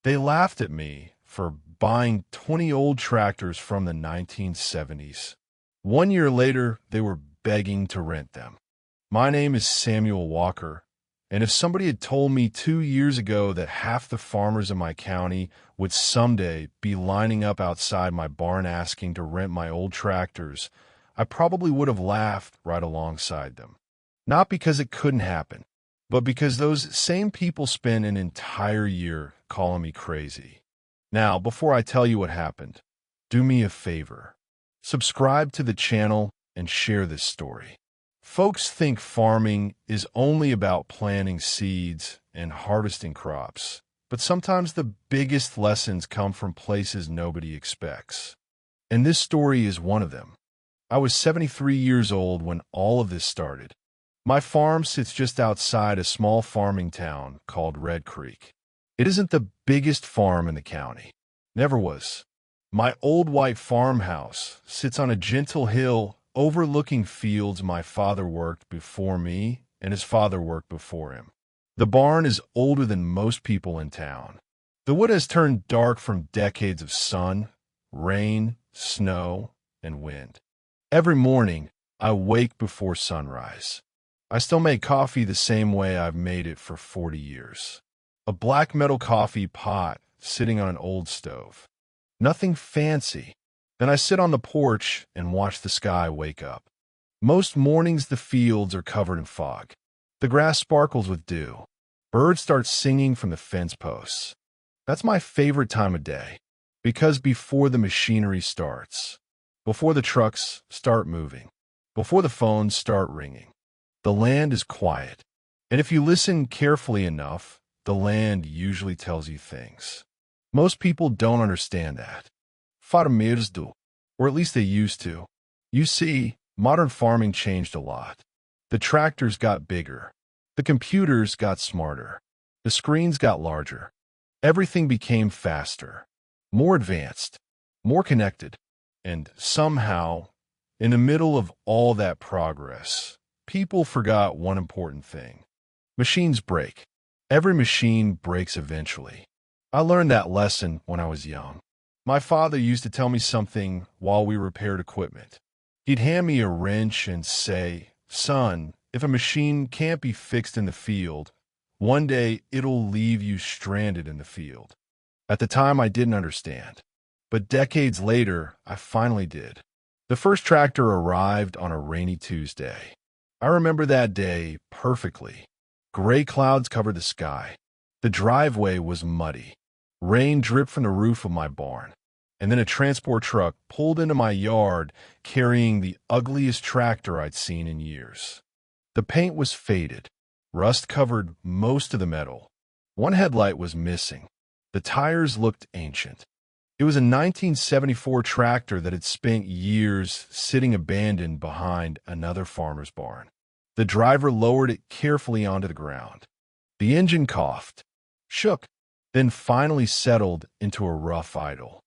They laughed at me for buying 20 old tractors from the 1970s. 1 year later, they were begging to rent them. My name is Samuel Walker, and if somebody had told me 2 years ago that half the farmers in my county would someday be lining up outside my barn asking to rent my old tractors, I probably would have laughed right alongside them. Not because it couldn't happen, but because those same people spent an entire year calling me crazy. Now, before I tell you what happened, do me a favor. Subscribe to the channel and share this story. Folks think farming is only about planting seeds and harvesting crops, but sometimes the biggest lessons come from places nobody expects. And this story is one of them. I was 73 years old when all of this started. My farm sits just outside a small farming town called Red Creek. It isn't the biggest farm in the county. Never was. My old white farmhouse sits on a gentle hill overlooking fields my father worked before me and his father worked before him. The barn is older than most people in town. The wood has turned dark from decades of sun, rain, snow, and wind. Every morning, I wake before sunrise. I still make coffee the same way I've made it for 40 years. A black metal coffee pot sitting on an old stove. Nothing fancy. Then I sit on the porch and watch the sky wake up. Most mornings the fields are covered in fog. The grass sparkles with dew. Birds start singing from the fence posts. That's my favorite time of day, because before the machinery starts, before the trucks start moving, before the phones start ringing, the land is quiet. And if you listen carefully enough, the land usually tells you things. Most people don't understand that. Farmers do, or at least they used to. You see, modern farming changed a lot. The tractors got bigger. The computers got smarter. The screens got larger. Everything became faster, more advanced, more connected. And somehow, in the middle of all that progress, people forgot one important thing. Machines break. Every machine breaks eventually. I learned that lesson when I was young. My father used to tell me something while we repaired equipment. He'd hand me a wrench and say, "Son, if a machine can't be fixed in the field, one day it'll leave you stranded in the field." At the time, I didn't understand. But decades later, I finally did. The first tractor arrived on a rainy Tuesday. I remember that day perfectly. Gray clouds covered the sky. The driveway was muddy. Rain dripped from the roof of my barn. And then a transport truck pulled into my yard carrying the ugliest tractor I'd seen in years. The paint was faded. Rust covered most of the metal. One headlight was missing. The tires looked ancient. It was a 1974 tractor that had spent years sitting abandoned behind another farmer's barn. The driver lowered it carefully onto the ground. The engine coughed, shook, then finally settled into a rough idle.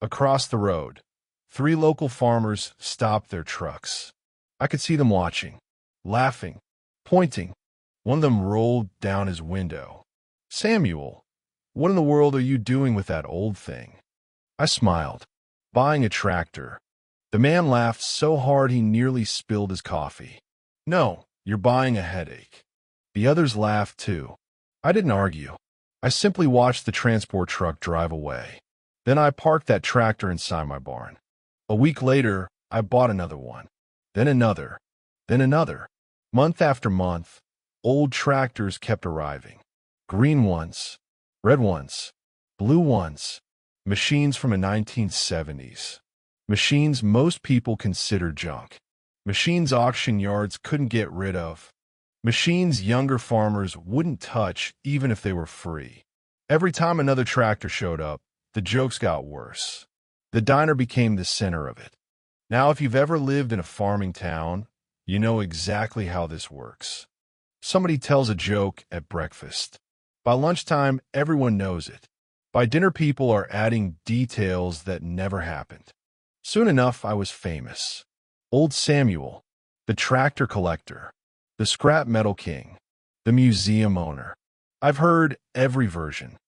Across the road, 3 local farmers stopped their trucks. I could see them watching, laughing, pointing. One of them rolled down his window. "Samuel, what in the world are you doing with that old thing?" I smiled. "Buying a tractor." The man laughed so hard he nearly spilled his coffee. "No, you're buying a headache." The others laughed too. I didn't argue. I simply watched the transport truck drive away. Then I parked that tractor inside my barn. A week later, I bought another one. Then another. Then another. Month after month, old tractors kept arriving. Green ones, red ones, blue ones. Machines from the 1970s. Machines most people consider junk. Machines auction yards couldn't get rid of. Machines younger farmers wouldn't touch even if they were free. Every time another tractor showed up, the jokes got worse. The diner became the center of it. Now, if you've ever lived in a farming town, you know exactly how this works. Somebody tells a joke at breakfast. By lunchtime, everyone knows it. By dinner, people are adding details that never happened. Soon enough, I was famous. Old Samuel, the tractor collector, the scrap metal king, the museum owner. I've heard every version.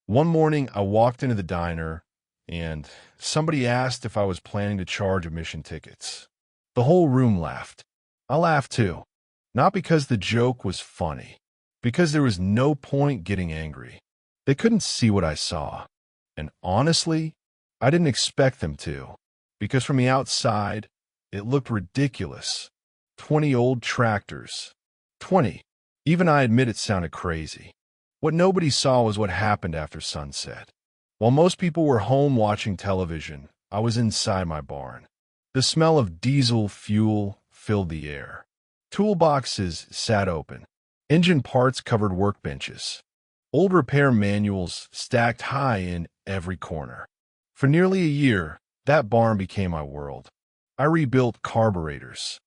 One morning, I walked into the diner, and somebody asked if I was planning to charge admission tickets. The whole room laughed. I laughed too. Not because the joke was funny, because there was no point getting angry. They couldn't see what I saw. And honestly, I didn't expect them to, because from the outside, it looked ridiculous. 20 old tractors. 20. Even I admit it sounded crazy. What nobody saw was what happened after sunset. While most people were home watching television, I was inside my barn. The smell of diesel fuel filled the air. Toolboxes sat open. Engine parts covered workbenches. Old repair manuals stacked high in every corner. For nearly a year, that barn became my world. I rebuilt carburetors,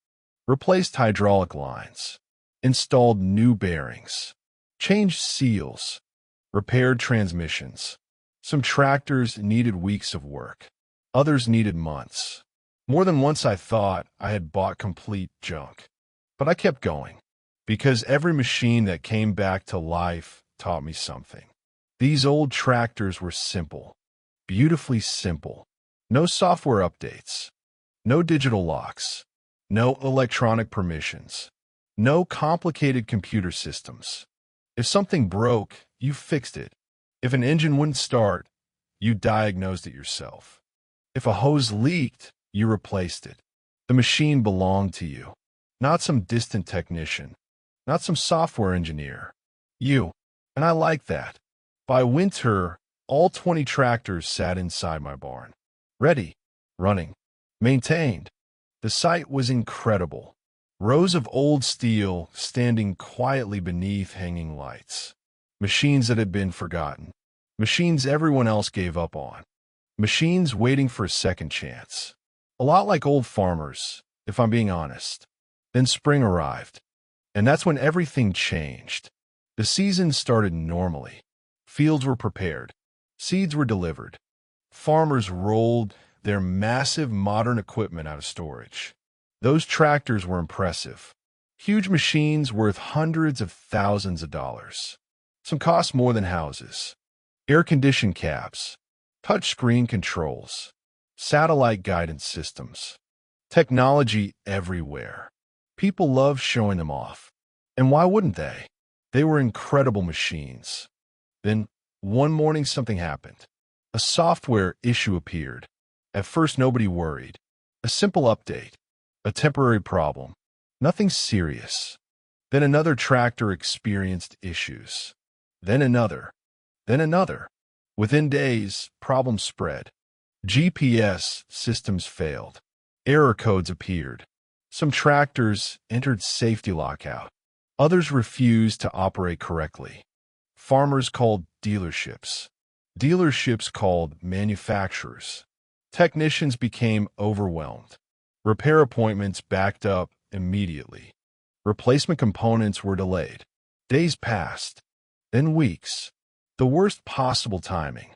replaced hydraulic lines, installed new bearings, changed seals, repaired transmissions. Some tractors needed weeks of work. Others needed months. More than once I thought I had bought complete junk. But I kept going, because every machine that came back to life taught me something. These old tractors were simple, beautifully simple. No software updates, no digital locks, no electronic permissions, no complicated computer systems. If something broke, you fixed it. If an engine wouldn't start, you diagnosed it yourself. If a hose leaked, you replaced it. The machine belonged to you, not some distant technician, not some software engineer. You. And I liked that. By winter, all 20 tractors sat inside my barn. Ready, running, maintained. The sight was incredible. Rows of old steel standing quietly beneath hanging lights. Machines that had been forgotten. Machines everyone else gave up on. Machines waiting for a second chance. A lot like old farmers, if I'm being honest. Then spring arrived. And that's when everything changed. The season started normally. Fields were prepared. Seeds were delivered. Farmers rolled their massive modern equipment out of storage. Those tractors were impressive. Huge machines worth hundreds of thousands of dollars. Some cost more than houses. Air-conditioned cabs, touchscreen controls, satellite guidance systems, technology everywhere. People loved showing them off. And why wouldn't they? They were incredible machines. Then, one morning something happened. A software issue appeared. At first nobody worried. A simple update. A temporary problem. Nothing serious. Then another tractor experienced issues. Then another. Then another. Within days, problems spread. GPS systems failed. Error codes appeared. Some tractors entered safety lockout. Others refused to operate correctly. Farmers called dealerships. Dealerships called manufacturers. Technicians became overwhelmed. Repair appointments backed up immediately. Replacement components were delayed. Days passed, then weeks. The worst possible timing.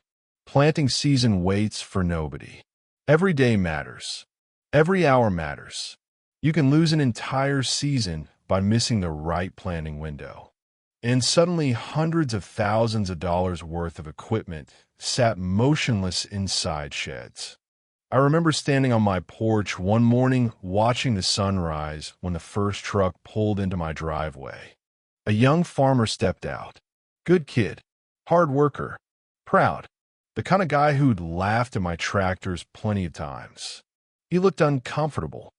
Planting season waits for nobody. Every day matters. Every hour matters. You can lose an entire season by missing the right planting window. And suddenly hundreds of thousands of dollars worth of equipment sat motionless inside sheds. I remember standing on my porch one morning watching the sunrise when the first truck pulled into my driveway. A young farmer stepped out. Good kid, hard worker, proud, the kind of guy who'd laughed at my tractors plenty of times. He looked uncomfortable.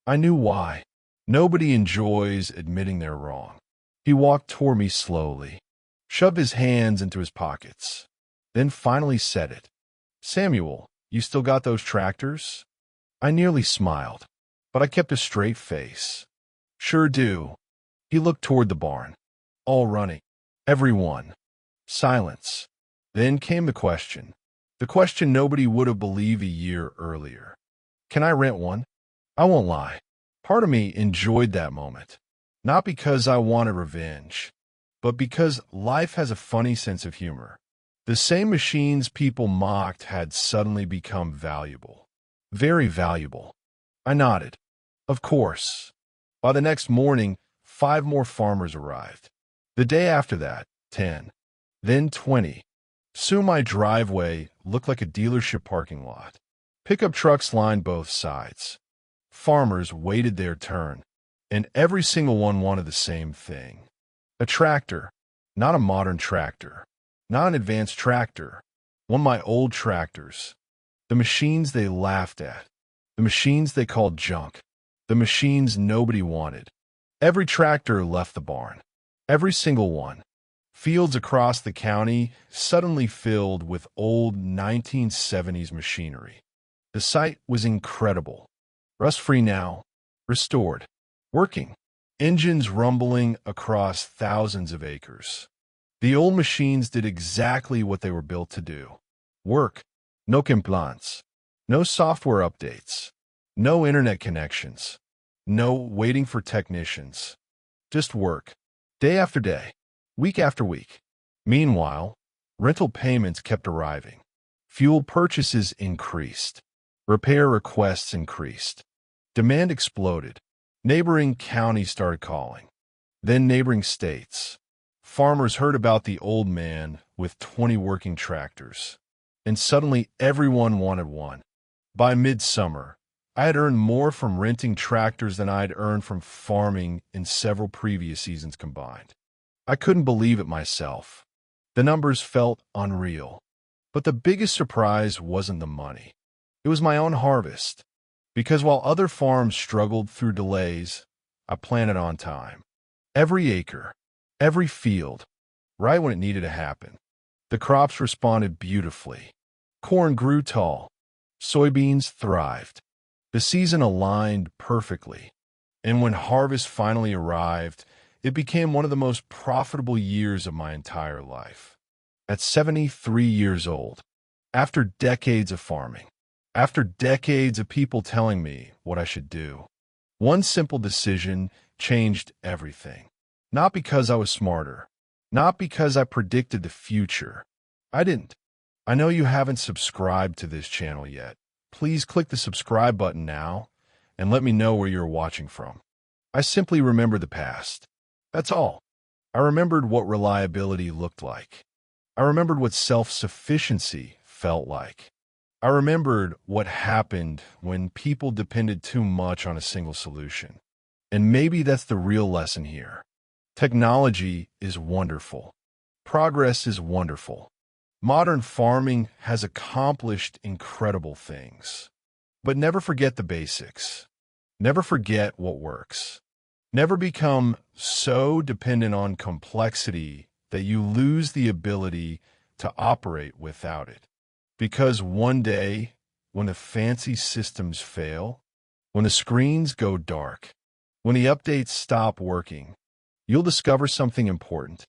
I knew why. Nobody enjoys admitting they're wrong. He walked toward me slowly, shoved his hands into his pockets, then finally said it. "Samuel, you still got those tractors?" I nearly smiled, but I kept a straight face. "Sure do." He looked toward the barn. All running. Everyone. Silence. Then came the question. The question nobody would have believed a year earlier. Can I rent one? I won't lie. Part of me enjoyed that moment. Not because I wanted revenge, but because life has a funny sense of humor. The same machines people mocked had suddenly become valuable. Very valuable. I nodded. Of course. By the next morning, 5 more farmers arrived. The day after that, 10. Then 20. Soon my driveway looked like a dealership parking lot. Pickup trucks lined both sides. Farmers waited their turn, and every single one wanted the same thing. A tractor, not a modern tractor, not an advanced tractor, one of my old tractors. The machines they laughed at, the machines they called junk, the machines nobody wanted. Every tractor left the barn, every single one. Fields across the county suddenly filled with old 1970s machinery. The sight was incredible. Rust-free now, restored, working, engines rumbling across thousands of acres. The old machines did exactly what they were built to do. Work, no complaints, no software updates, no internet connections, no waiting for technicians. Just work, day after day, week after week. Meanwhile, rental payments kept arriving. Fuel purchases increased. Repair requests increased. Demand exploded. Neighboring counties started calling. Then neighboring states. Farmers heard about the old man with 20 working tractors. And suddenly everyone wanted one. By midsummer, I had earned more from renting tractors than I had earned from farming in several previous seasons combined. I couldn't believe it myself. The numbers felt unreal. But the biggest surprise wasn't the money. It was my own harvest. Because while other farms struggled through delays, I planted on time. Every acre, every field, right when it needed to happen. The crops responded beautifully. Corn grew tall. Soybeans thrived. The season aligned perfectly. And when harvest finally arrived, it became one of the most profitable years of my entire life. At 73 years old, after decades of farming, after decades of people telling me what I should do, one simple decision changed everything. Not because I was smarter, not because I predicted the future. I didn't. I know you haven't subscribed to this channel yet. Please click the subscribe button now and let me know where you're watching from. I simply remember the past. That's all. I remembered what reliability looked like. I remembered what self-sufficiency felt like. I remembered what happened when people depended too much on a single solution. And maybe that's the real lesson here. Technology is wonderful. Progress is wonderful. Modern farming has accomplished incredible things. But never forget the basics. Never forget what works. Never become so dependent on complexity that you lose the ability to operate without it. Because one day, when the fancy systems fail, when the screens go dark, when the updates stop working, you'll discover something important.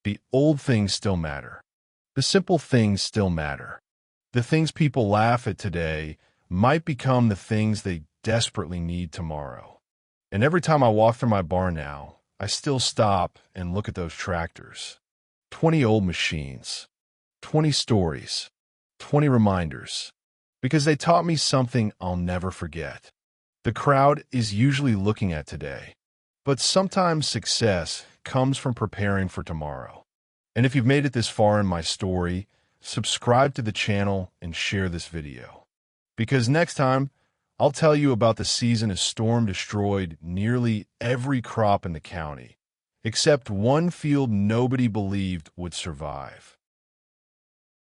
The old things still matter. The simple things still matter. The things people laugh at today might become the things they desperately need tomorrow. And every time I walk through my barn now, I still stop and look at those tractors. 20 old machines, 20 stories, 20 reminders, because they taught me something I'll never forget. The crowd is usually looking at today, but sometimes success comes from preparing for tomorrow. And if you've made it this far in my story, subscribe to the channel and share this video. Because next time, I'll tell you about the season a storm destroyed nearly every crop in the county, except one field nobody believed would survive.